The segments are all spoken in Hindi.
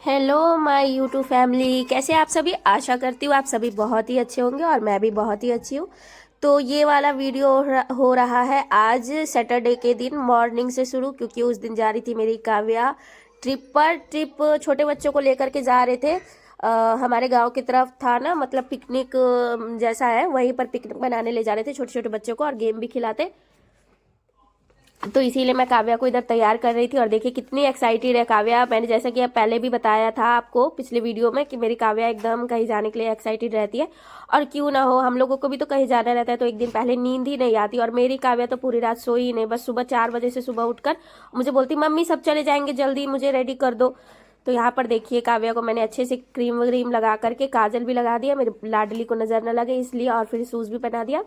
हेलो माय यूट्यूब फैमिली, कैसे आप सभी। आशा करती हूँ आप सभी बहुत ही अच्छे होंगे और मैं भी बहुत ही अच्छी हूँ। तो ये वाला वीडियो हो रहा है आज सैटरडे के दिन मॉर्निंग से शुरू, क्योंकि उस दिन जा रही थी मेरी काव्या ट्रिप पर। ट्रिप छोटे बच्चों को लेकर के जा रहे थे। हमारे गांव की तरफ था ना, मतलब पिकनिक जैसा है, वहीं पर पिकनिक बनाने ले जा रहे थे छोटे छोटे बच्चों को और गेम भी खिलाते। तो इसीलिए मैं काव्या को इधर तैयार कर रही थी। और देखिए कितनी एक्साइटेड है काव्या। मैंने जैसा कि अब पहले भी बताया था आपको पिछले वीडियो में कि मेरी काव्या एकदम कहीं जाने के लिए एक्साइटेड रहती है। और क्यों ना हो, हम लोगों को भी तो कहीं जाना रहता है, तो एक दिन पहले नींद ही नहीं आती। और मेरी काव्या तो पूरी रात सोई ही नहीं, बस सुबह 4 बजे से सुबह उठकर मुझे बोलती मम्मी सब चले जाएंगे, जल्दी मुझे रेडी कर दो। तो यहाँ पर देखिए काव्या को मैंने अच्छे से क्रीम व्रीम लगा करके काजल भी लगा दिया, मेरे लाडली को नजर न लगे इसलिए, और फिर शूज भी पहना दिया।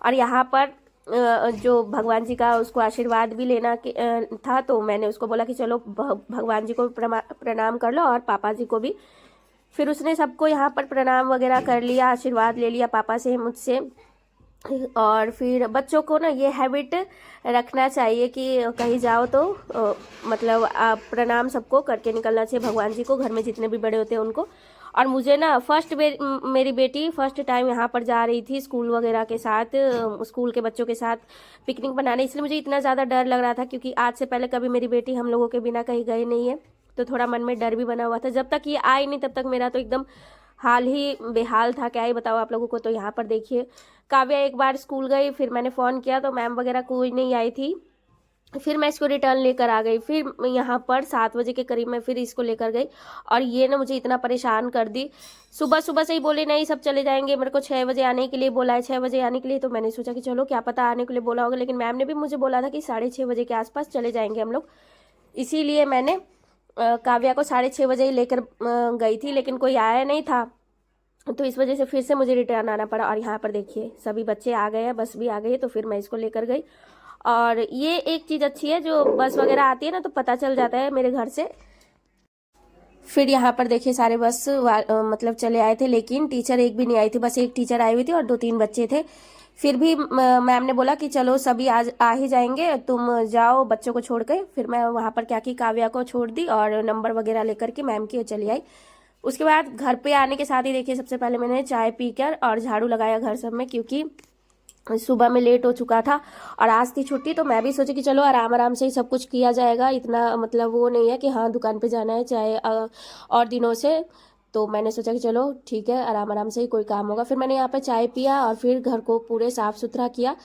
और यहाँ पर जो भगवान जी का उसको आशीर्वाद भी लेना था, तो मैंने उसको बोला कि चलो भगवान जी को प्रणाम कर लो और पापा जी को भी। फिर उसने सबको यहाँ पर प्रणाम वगैरह कर लिया, आशीर्वाद ले लिया पापा से, मुझसे। और फिर बच्चों को ना ये हैबिट रखना चाहिए कि कहीं जाओ तो मतलब आप प्रणाम सबको करके निकलना चाहिए, भगवान जी को, घर में जितने भी बड़े होते हैं उनको। और मुझे ना मेरी बेटी फर्स्ट टाइम यहाँ पर जा रही थी स्कूल वगैरह के साथ, स्कूल के बच्चों के साथ पिकनिक बनाने, इसलिए मुझे इतना ज़्यादा डर लग रहा था, क्योंकि आज से पहले कभी मेरी बेटी हम लोगों के बिना कहीं गई नहीं है। तो थोड़ा मन में डर भी बना हुआ था। जब तक ये आई नहीं तब तक मेरा तो एकदम हाल ही बेहाल था, क्या ही बताओ आप लोगों को। तो यहाँ पर देखिए काव्या एक बार स्कूल गई, फिर मैंने फ़ोन किया तो मैम वगैरह कोई नहीं आई थी। फिर मैं इसको रिटर्न लेकर आ गई। फिर यहाँ पर 7 बजे के करीब मैं फिर इसको लेकर गई, और ये ना मुझे इतना परेशान कर दी। सुबह सुबह से ही बोले नहीं सब चले जाएंगे, मेरे को 6 बजे आने के लिए बोला है, 6 बजे आने के लिए। तो मैंने सोचा कि चलो क्या पता आने के लिए बोला होगा, लेकिन मैम ने भी मुझे बोला था कि 6:30 बजे के आसपास चले जाएंगे हम लोग। इसीलिए मैंने काव्या को 6:30 बजे ही लेकर गई थी, लेकिन कोई आया नहीं था, तो इस वजह से फिर से मुझे रिटर्न आना पड़ा। और यहाँ पर देखिए सभी बच्चे आ गए हैं, बस भी आ गई है, तो फिर मैं इसको लेकर गई। और ये एक चीज़ अच्छी है, जो बस वगैरह आती है ना तो पता चल जाता है मेरे घर से। फिर यहाँ पर देखिए सारे बस मतलब चले आए थे, लेकिन टीचर एक भी नहीं आई थी, बस एक टीचर आई हुई थी और 2-3 बच्चे थे। फिर भी मैम ने बोला कि चलो सभी आज आ ही जाएंगे, तुम जाओ बच्चों को छोड़ के। फिर मैं वहाँ पर क्या की काव्या को छोड़ दी और नंबर वगैरह लेकर के मैम की चली आई। उसके बाद घर पे आने के साथ ही देखिए सबसे पहले मैंने चाय पीकर और झाड़ू लगाया घर सब में, क्योंकि सुबह में लेट हो चुका था और आज थी छुट्टी। तो मैं भी सोची कि चलो आराम आराम से ही सब कुछ किया जाएगा, इतना मतलब वो नहीं है कि हाँ दुकान पे जाना है चाहे और दिनों से। तो मैंने सोचा कि चलो ठीक है, आराम आराम से ही कोई काम होगा। फिर मैंने यहाँ पे चाय पिया और फिर घर को पूरे साफ सुथरा किया।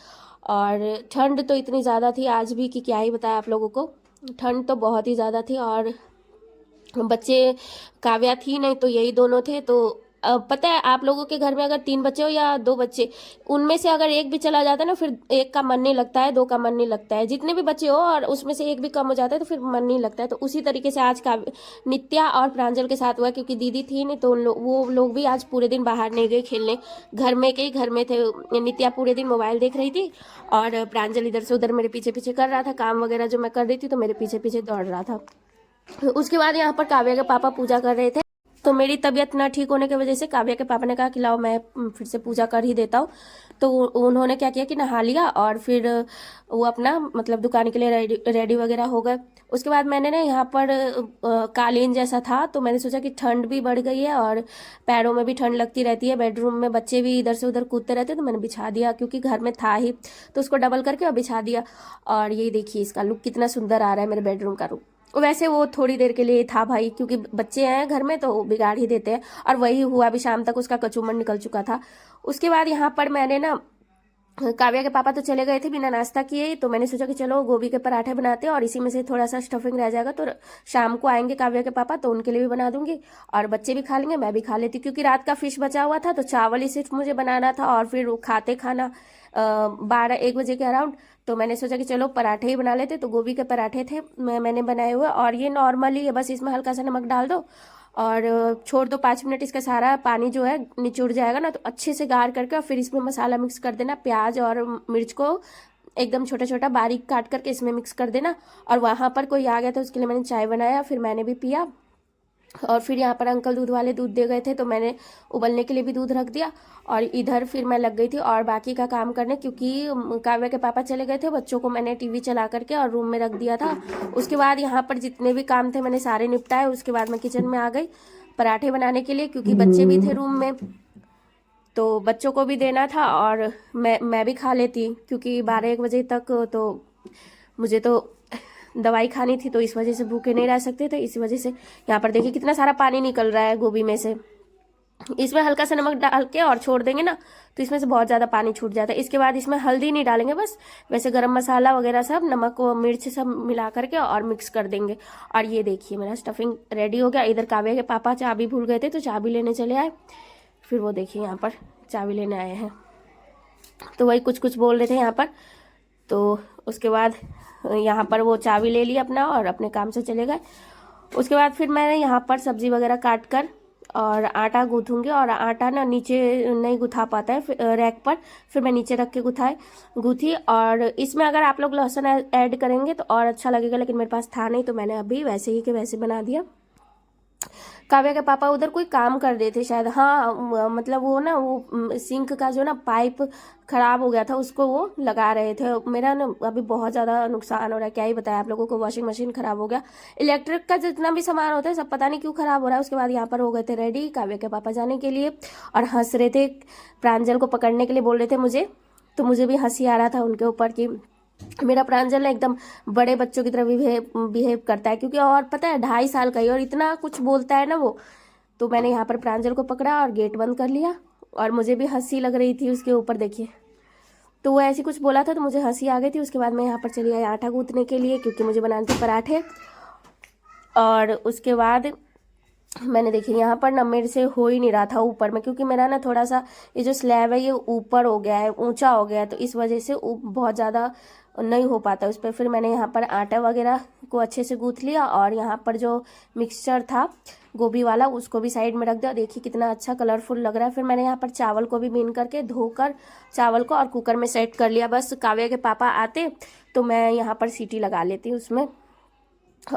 और ठंड तो इतनी ज़्यादा थी आज भी कि क्या ही बताया आप लोगों को, ठंड तो बहुत ही ज़्यादा थी। और बच्चे काव्या थी नहीं तो यही दोनों थे। तो पता है आप लोगों के घर में अगर 3 बच्चे हो या 2 बच्चे, उनमें से अगर एक भी चला जाता है ना, फिर एक का मन नहीं लगता है, 2 का मन नहीं लगता है, जितने भी बच्चे हो और उसमें से एक भी कम हो जाता है तो फिर मन नहीं लगता है। तो उसी तरीके से आज का नित्या और प्रांजल के साथ हुआ, क्योंकि दीदी थी नहीं तो वो लोग भी आज पूरे दिन बाहर नहीं गए खेलने, घर में थे। नित्या पूरे दिन मोबाइल देख रही थी और प्रांजल इधर से उधर मेरे पीछे पीछे कर रहा था, काम वगैरह जो मैं कर रही थी तो मेरे पीछे पीछे दौड़ रहा था। उसके बाद यहाँ पर काव्या के पापा पूजा कर रहे थे, तो मेरी तबीयत ना ठीक होने की वजह से काव्या के पापा ने कहा कि लाओ मैं फिर से पूजा कर ही देता हूँ। तो उन्होंने क्या किया कि नहा लिया और फिर वो अपना मतलब दुकान के लिए रेडी वगैरह हो गए। उसके बाद मैंने ना यहाँ पर कालीन जैसा था, तो मैंने सोचा कि ठंड भी बढ़ गई है और पैरों में भी ठंड लगती रहती है, बेडरूम में बच्चे भी इधर से उधर कूदते रहते, तो मैंने बिछा दिया क्योंकि घर में था ही, तो उसको डबल करके और बिछा दिया। और ये देखिए इसका लुक कितना सुंदर आ रहा है मेरे बेडरूम का लुक। वैसे वो थोड़ी देर के लिए था भाई, क्योंकि बच्चे हैं घर में तो बिगाड़ ही देते हैं, और वही हुआ भी, शाम तक उसका कचूमर निकल चुका था। उसके बाद यहाँ पर मैंने ना काव्या के पापा तो चले गए थे बिना नाश्ता किए, तो मैंने सोचा कि चलो गोभी के पराठे बनाते हैं और इसी में से थोड़ा सा स्टफिंग रह जाएगा, तो शाम को आएंगे काव्या के पापा तो उनके लिए भी बना दूंगी और बच्चे भी खा लेंगे, मैं भी खा लेती, क्योंकि रात का फिश बचा हुआ था तो चावल ही सिर्फ मुझे बनाना था और फिर खाते खाना 12-1 बजे के अराउंड। तो मैंने सोचा कि चलो पराठे ही बना लेते, तो गोभी के पराठे थे मैंने बनाए हुए, और ये नॉर्मली है, बस इसमें हल्का सा नमक डाल दो और छोड़ दो 5 मिनट, इसका सारा पानी जो है निचुड़ जाएगा ना, तो अच्छे से गार करके और फिर इसमें मसाला मिक्स कर देना, प्याज और मिर्च को एकदम छोटा छोटा बारीक काट करके इसमें मिक्स कर देना। और वहाँ पर कोई आ गया था उसके लिए मैंने चाय बनाया, फिर मैंने भी पिया। और फिर यहाँ पर अंकल दूध वाले दूध दे गए थे तो मैंने उबलने के लिए भी दूध रख दिया। और इधर फिर मैं लग गई थी और बाकी का काम करने, क्योंकि काव्या के पापा चले गए थे, बच्चों को मैंने टीवी चला करके और रूम में रख दिया था। उसके बाद यहाँ पर जितने भी काम थे मैंने सारे निपटाए। उसके बाद मैं किचन में आ गई पराठे बनाने के लिए, क्योंकि बच्चे भी थे रूम में तो बच्चों को भी देना था और मैं भी खा लेती, क्योंकि 12-1 बजे तक तो मुझे तो दवाई खानी थी, तो इस वजह से भूखे नहीं रह सकते थे। इसी वजह से यहाँ पर देखिए कितना सारा पानी निकल रहा है गोभी में से। इसमें हल्का सा नमक डाल के और छोड़ देंगे ना तो इसमें से बहुत ज़्यादा पानी छूट जाता है। इसके बाद इसमें हल्दी नहीं डालेंगे, बस वैसे गरम मसाला वगैरह सब, नमक और मिर्च सब मिला करके और मिक्स कर देंगे। और ये देखिए मेरा स्टफिंग रेडी हो गया। इधर काव्या के पापा चाबी भूल गए थे तो चाबी लेने चले आए। फिर वो देखिए यहाँ पर चाबी लेने आए हैं, तो वही कुछ कुछ बोल रहे थे यहाँ पर। तो उसके बाद यहाँ पर वो चाबी ले लिया अपना और अपने काम से चले गए। उसके बाद फिर मैंने यहाँ पर सब्जी वगैरह काट कर और आटा गूँथूंगी, और आटा ना नीचे नहीं गुथा पाता है रैक पर, फिर मैं नीचे रख के गूथी। और इसमें अगर आप लोग लहसुन ऐड करेंगे तो और अच्छा लगेगा, लेकिन मेरे पास था नहीं तो मैंने अभी वैसे ही के वैसे बना दिया। काव्या के पापा उधर कोई काम कर रहे थे शायद, हाँ मतलब वो ना वो सिंक का जो ना पाइप खराब हो गया था उसको वो लगा रहे थे। मेरा ना अभी बहुत ज़्यादा नुकसान हो रहा है, क्या ही बताया आप लोगों को। वॉशिंग मशीन खराब हो गया, इलेक्ट्रिक का जितना भी सामान होता है सब पता नहीं क्यों खराब हो रहा है। उसके बाद यहाँ पर हो गए थे रेडी काव्या के पापा जाने के लिए और हंस रहे थे, प्रांजल को पकड़ने के लिए बोल रहे थे मुझे। तो मुझे भी हंसी आ रहा था उनके ऊपर कि मेरा प्रांजल ना एकदम बड़े बच्चों की तरह बिहेव करता है, क्योंकि और पता है 2.5 साल का ही और इतना कुछ बोलता है ना वो। तो मैंने यहाँ पर प्रांजल को पकड़ा और गेट बंद कर लिया, और मुझे भी हंसी लग रही थी उसके ऊपर देखिए। तो वो ऐसी कुछ बोला था तो मुझे हंसी आ गई थी। उसके बाद मैं यहाँ पर चली आई आटा गूँथने के लिए, क्योंकि मुझे बनाने थे पराठे। और उसके बाद मैंने देखिए यहाँ पर ना मेरे से हो ही नहीं रहा था ऊपर में, क्योंकि मेरा ना थोड़ा सा ये जो स्लैब है ये ऊपर हो गया है, ऊंचा हो गया है, तो इस वजह से बहुत ज़्यादा नहीं हो पाता उस पर। फिर मैंने यहाँ पर आटा वगैरह को अच्छे से गूँथ लिया और यहाँ पर जो मिक्सचर था गोभी वाला उसको भी साइड में रख दिया। देखिए कितना अच्छा कलरफुल लग रहा है। फिर मैंने यहाँ पर चावल को भी बीन करके धोकर चावल को और कुकर में सेट कर लिया। बस काव्या के पापा आते तो मैं यहाँ पर सीटी लगा लेती उसमें।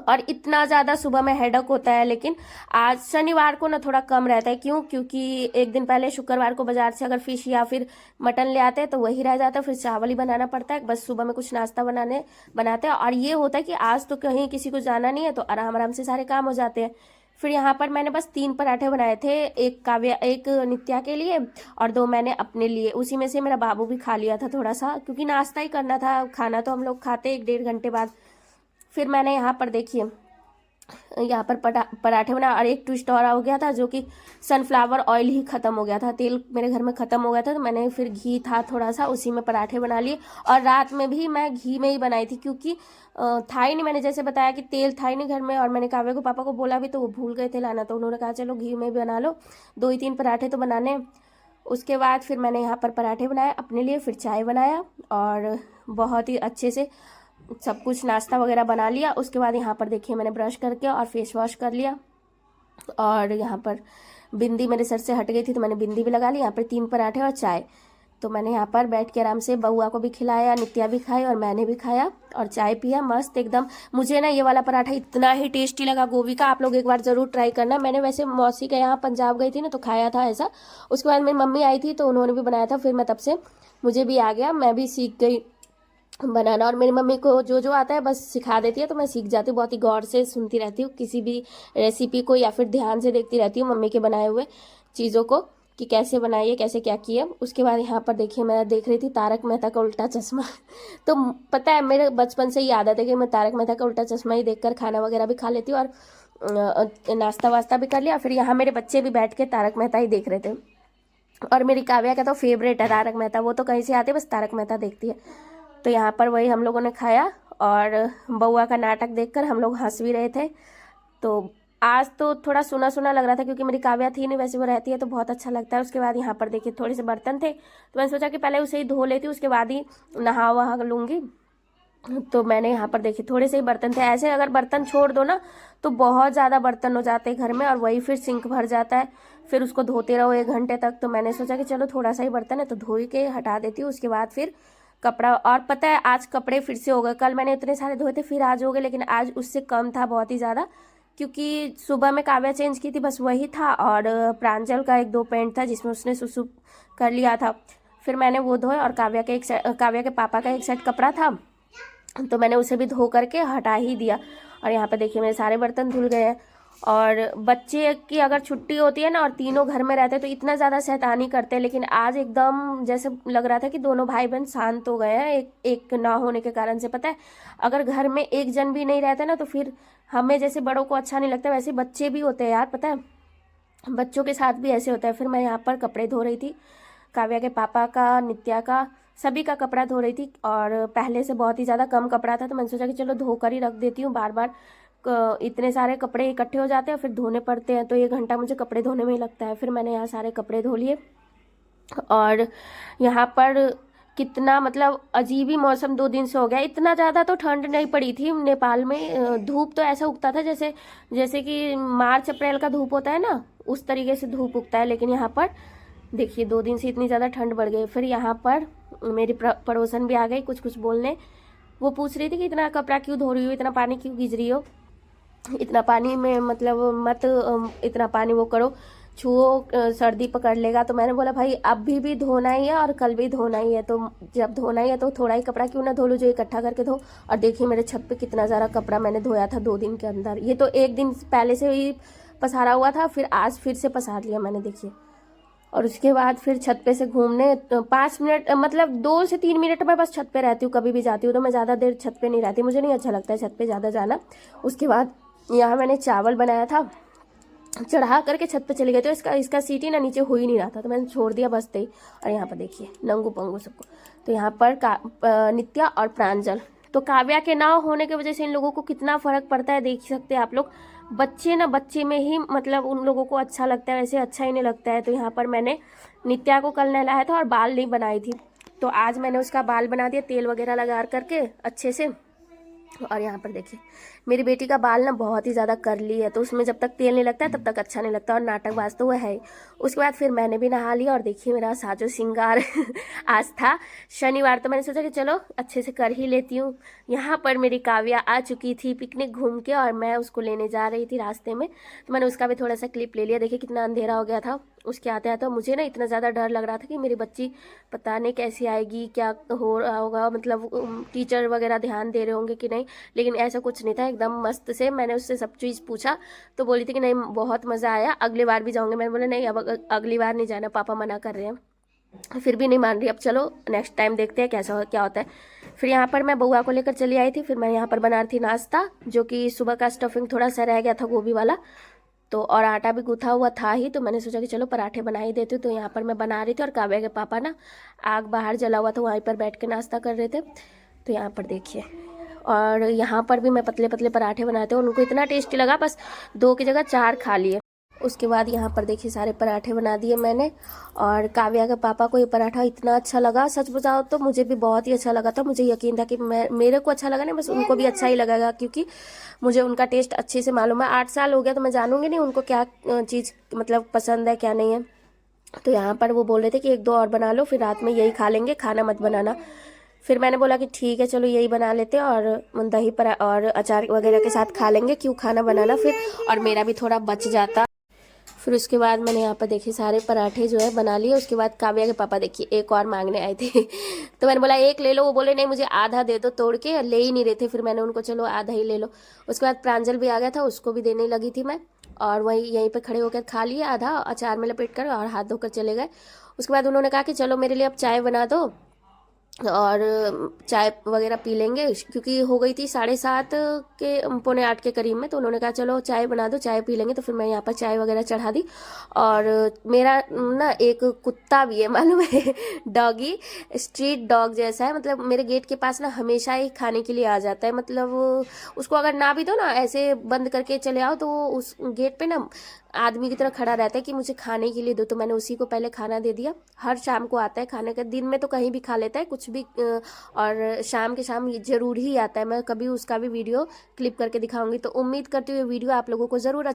और इतना ज़्यादा सुबह में हेडक होता है, लेकिन आज शनिवार को ना थोड़ा कम रहता है। क्यों? क्योंकि एक दिन पहले शुक्रवार को बाजार से अगर फिश या फिर मटन ले आते हैं तो वही रह जाता है, फिर चावल ही बनाना पड़ता है। बस सुबह में कुछ नाश्ता बनाते हैं। और ये होता है कि आज तो कहीं किसी को जाना नहीं है तो आराम आराम से सारे काम हो जाते हैं। फिर यहाँ पर मैंने बस 3 पराठे बनाए थे, एक नित्या के लिए और 2 मैंने अपने लिए। उसी में से मेरा बाबू भी खा लिया था थोड़ा सा, क्योंकि नाश्ता ही करना था, खाना तो हम लोग खाते 1-1.5 घंटे बाद। फिर मैंने यहाँ पर देखिए यहाँ पर पराठे बना। और एक ट्विस्ट और हो गया था, जो कि सनफ्लावर ऑयल ही ख़त्म हो गया था, तेल मेरे घर में ख़त्म हो गया था, तो मैंने फिर घी था थोड़ा सा उसी में पराठे बना लिए। और रात में भी मैं घी में ही बनाई थी, क्योंकि था ही नहीं, मैंने जैसे बताया कि तेल था ही नहीं घर में। और मैंने काव्या को पापा को बोला भी तो वो भूल गए थे लाना, तो उन्होंने कहा चलो घी में भी बना लो, 2 ही 3 पराठे तो बनाने। उसके बाद फिर मैंने यहाँ पर पराठे बनाए अपने लिए, फिर चाय बनाया और बहुत ही अच्छे से सब कुछ नाश्ता वगैरह बना लिया। उसके बाद यहाँ पर देखिए मैंने ब्रश करके और फेस वॉश कर लिया, और यहाँ पर बिंदी मेरे सर से हट गई थी तो मैंने बिंदी भी लगा ली। यहाँ पर 3 पराठे और चाय, तो मैंने यहाँ पर बैठ के आराम से बउआ को भी खिलाया, नित्या भी खाई और मैंने भी खाया और चाय पिया मस्त एकदम। मुझे ना ये वाला पराठा इतना ही टेस्टी लगा गोभी का, आप लोग एक बार ज़रूर ट्राई करना। मैंने वैसे मौसी के यहाँ पंजाब गई थी ना तो खाया था ऐसा। उसके बाद मेरी मम्मी आई थी तो उन्होंने भी बनाया था, फिर मैं तब से मुझे भी आ गया, मैं भी सीख गई बनाना। और मेरी मम्मी को जो जो आता है बस सिखा देती है तो मैं सीख जाती हूँ। बहुत ही गौर से सुनती रहती हूँ किसी भी रेसिपी को, या फिर ध्यान से देखती रहती हूँ मम्मी के बनाए हुए चीज़ों को कि कैसे बनाई है, कैसे क्या किया। उसके बाद यहाँ पर देखिए मैं देख रही थी तारक मेहता का उल्टा चश्मा तो पता है मेरे बचपन से ही आदत है कि मैं तारक मेहता का उल्टा चश्मा ही देखकर खाना वगैरह भी खा लेती हूँ और नाश्ता वास्ता भी कर लिया। फिर यहाँ मेरे बच्चे भी बैठ के तारक मेहता ही देख रहे थे, और मेरी काव्या का तो फेवरेट है तारक मेहता, वो तो कहीं से आते बस तारक मेहता देखती है। तो यहाँ पर वही हम लोगों ने खाया और बउआ का नाटक देखकर हम लोग हंस भी रहे थे। तो आज तो थोड़ा सुना सुना लग रहा था क्योंकि मेरी काव्या थी नहीं, वैसे वो रहती है तो बहुत अच्छा लगता है। उसके बाद यहाँ पर देखिए थोड़े से बर्तन थे तो मैंने सोचा कि पहले उसे ही धो लेती, उसके बाद ही नहा वहा लूँगी। तो मैंने यहाँ पर देखिए थोड़े से ही बर्तन थे। ऐसे अगर बर्तन छोड़ दो ना तो बहुत ज़्यादा बर्तन हो जाते हैं घर में, और वही फिर सिंक भर जाता है, फिर उसको धोते रहो 1 घंटे तक। तो मैंने सोचा कि चलो थोड़ा सा ही बर्तन है तो धो के हटा देती हूँ। उसके बाद फिर कपड़ा, और पता है आज कपड़े फिर से हो गए, कल मैंने इतने सारे धोए थे फिर आज हो गए, लेकिन आज उससे कम था बहुत ही ज़्यादा, क्योंकि सुबह में काव्या चेंज की थी, बस वही था, और प्रांजल का 1-2 पैंट था जिसमें उसने सुसु कर लिया था। फिर मैंने वो धोए, और काव्या के पापा का एक सेट कपड़ा था तो मैंने उसे भी धो करके हटा ही दिया। और यहाँ पे देखिए मेरे सारे बर्तन धुल गए हैं। और बच्चे की अगर छुट्टी होती है ना और तीनों घर में रहते हैं तो इतना ज़्यादा शैतानी करते हैं, लेकिन आज एकदम जैसे लग रहा था कि दोनों भाई बहन शांत हो गए हैं एक ना होने के कारण से। पता है, अगर घर में एक जन भी नहीं रहता ना तो फिर हमें जैसे बड़ों को अच्छा नहीं लगता, वैसे बच्चे भी होते हैं यार, पता है बच्चों के साथ भी ऐसे होता है। फिर मैं यहाँ पर कपड़े धो रही थी, काव्या के पापा का, नित्या का, सभी का कपड़ा धो रही थी। और पहले से बहुत ही ज़्यादा कम कपड़ा था तो मैंने सोचा कि चलो धोकर ही रख देती हूँ, बार बार इतने सारे कपड़े इकट्ठे हो जाते हैं फिर धोने पड़ते हैं, तो 1 घंटा मुझे कपड़े धोने में ही लगता है। फिर मैंने यहाँ सारे कपड़े धो लिए। और यहाँ पर कितना मतलब अजीब ही मौसम 2 दिन से हो गया। इतना ज़्यादा तो ठंड नहीं पड़ी थी नेपाल में, धूप तो ऐसा उगता था जैसे जैसे कि मार्च अप्रैल का धूप होता है ना, उस तरीके से धूप उगता है। लेकिन यहाँ पर देखिए 2 दिन से इतनी ज़्यादा ठंड बढ़ गई। फिर यहाँ पर मेरी पड़ोसन भी आ गई कुछ कुछ बोलने। वो पूछ रही थी कि इतना कपड़ा क्यों धो रही हो, इतना पानी क्यों गिज रही हो, इतना पानी में मतलब मत इतना पानी वो करो, छुओ सर्दी पकड़ लेगा। तो मैंने बोला भाई अभी भी धोना ही है और कल भी धोना ही है, तो जब धोना ही है तो थोड़ा ही कपड़ा क्यों ना धो लूँ जो इकट्ठा करके धो। और देखिए मेरे छत पे कितना ज़्यादा कपड़ा मैंने धोया था 2 दिन के अंदर। ये तो 1 दिन पहले से ही पसारा हुआ था, फिर आज फिर से पसार लिया मैंने, देखिए। और उसके बाद फिर छत पे से घूमने 5 मिनट मतलब 2 से 3 मिनट में बस छत पे रहती हूँ, कभी भी जाती हूँ तो मैं ज़्यादा देर छत पे नहीं रहती, मुझे नहीं अच्छा लगता है छत पे ज़्यादा जाना। उसके बाद यहाँ मैंने चावल बनाया था, चढ़ा करके छत पे चले गए तो इसका सीटी ना नीचे हो ही नहीं रहा था तो मैंने छोड़ दिया बस ही। और यहाँ पर देखिए नंगू पंगू सबको। तो यहाँ पर नित्या और प्रांजल, तो काव्या के ना होने की वजह से इन लोगों को कितना फ़र्क पड़ता है देख सकते हैं आप लोग। बच्चे में ही मतलब उन लोगों को अच्छा लगता है, वैसे अच्छा ही नहीं लगता है। तो यहाँ पर मैंने नित्या को कल नहलाया था और बाल नहीं बनाई थी, तो आज मैंने उसका बाल बना दिया तेल वगैरह लगा करके अच्छे से। और यहाँ पर देखिए मेरी बेटी का बाल ना बहुत ही ज़्यादा करली है, तो उसमें जब तक तेल नहीं लगता है तब तक अच्छा नहीं लगता, और नाटकबाज तो वह है ही। उसके बाद फिर मैंने भी नहा लिया और देखिए मेरा साजो श्रृंगार आज था शनिवार तो मैंने सोचा कि चलो अच्छे से कर ही लेती हूँ। यहाँ पर मेरी काव्या आ चुकी थी पिकनिक घूम के और मैं उसको लेने जा रही थी रास्ते में, तो मैंने उसका भी थोड़ा सा क्लिप ले लिया। देखिए कितना अंधेरा हो गया था उसके आते आते। मुझे ना इतना ज़्यादा डर लग रहा था कि मेरी बच्ची पता नहीं कैसी आएगी, क्या हो रहा होगा, मतलब टीचर वगैरह ध्यान दे रहे होंगे कि नहीं, लेकिन ऐसा कुछ नहीं था, एकदम मस्त से। मैंने उससे सब चीज़ पूछा तो बोली थी कि नहीं बहुत मज़ा आया, अगली बार भी जाऊँगे। मैंने बोला नहीं अब अगली बार नहीं जाना, पापा मना कर रहे हैं। फिर भी नहीं मान रही, अब चलो नेक्स्ट टाइम देखते हैं क्या होता है। फिर यहाँ पर मैं बउआ को लेकर चली आई थी। फिर मैं यहाँ पर बना रही थी नाश्ता, जो कि सुबह का स्टफिंग थोड़ा सा रह गया था गोभी वाला, तो और आटा भी गूथा हुआ था ही, तो मैंने सोचा कि चलो पराठे बना ही देती हूँ। तो यहाँ पर मैं बना रही थी और काव्या के पापा ना आग बाहर जला हुआ था वहीं पर बैठ के नाश्ता कर रहे थे। तो यहाँ पर देखिए, और यहाँ पर भी मैं पतले पतले पराठे बनाते हैं, उनको इतना टेस्टी लगा बस 2 की जगह 4 खा लिए। उसके बाद यहाँ पर देखिए सारे पराठे बना दिए मैंने, और काव्या के पापा को ये पराठा इतना अच्छा लगा, सच बताओ तो मुझे भी बहुत ही अच्छा लगा था। मुझे यकीन था कि मेरे को अच्छा लगा नहीं, बस उनको भी अच्छा ही लगेगा, क्योंकि मुझे उनका टेस्ट अच्छे से मालूम है। 8 साल हो गया तो मैं जानूंगी नहीं उनको क्या चीज़ मतलब पसंद है क्या नहीं है। तो यहाँ पर वो बोल रहे थे कि 1-2 और बना लो, फिर रात में यही खा लेंगे, खाना मत बनाना। फिर मैंने बोला कि ठीक है चलो यही बना लेते हैं, और दही पर और अचार वगैरह के साथ खा लेंगे, क्यों खाना बनाना फिर, और मेरा भी थोड़ा बच जाता। फिर उसके बाद मैंने यहाँ पर देखिए सारे पराठे जो है बना लिए। उसके बाद काव्या के पापा देखिए एक और मांगने आए थे तो मैंने बोला 1 ले लो, वो बोले नहीं मुझे आधा दे दो तोड़ के, ले ही नहीं रहे थे। फिर मैंने उनको चलो आधा ही ले लो। उसके बाद प्रांजल भी आ गया था, उसको भी देने लगी थी मैं, और वही यहीं पे खड़े होकर खा लिए आधा, अचार में लपेट कर, और हाथ धोकर चले गए। उसके बाद उन्होंने कहा कि चलो मेरे लिए अब चाय बना दो और चाय वगैरह पी लेंगे, क्योंकि हो गई थी 7:30 के 7:45 के करीब में। तो उन्होंने कहा चलो चाय बना दो, चाय पी लेंगे। तो फिर मैं यहाँ पर चाय वगैरह चढ़ा दी। और मेरा ना एक कुत्ता भी है मालूम है डॉगी, स्ट्रीट डॉग जैसा है, मतलब मेरे गेट के पास ना हमेशा ही खाने के लिए आ जाता है। मतलब उसको अगर ना भी दो ना, ऐसे बंद करके चले आओ तो वो उस गेट पे ना आदमी की तरह खड़ा रहता है कि मुझे खाने के लिए दो। तो मैंने उसी को पहले खाना दे दिया। हर शाम को आता है खाने का, दिन में तो कहीं भी खा लेता है कुछ भी, और शाम के शाम जरूर ही आता है। मैं कभी उसका भी वीडियो क्लिप करके दिखाऊंगी। तो उम्मीद करती हूँ ये वीडियो आप लोगों को ज़रूर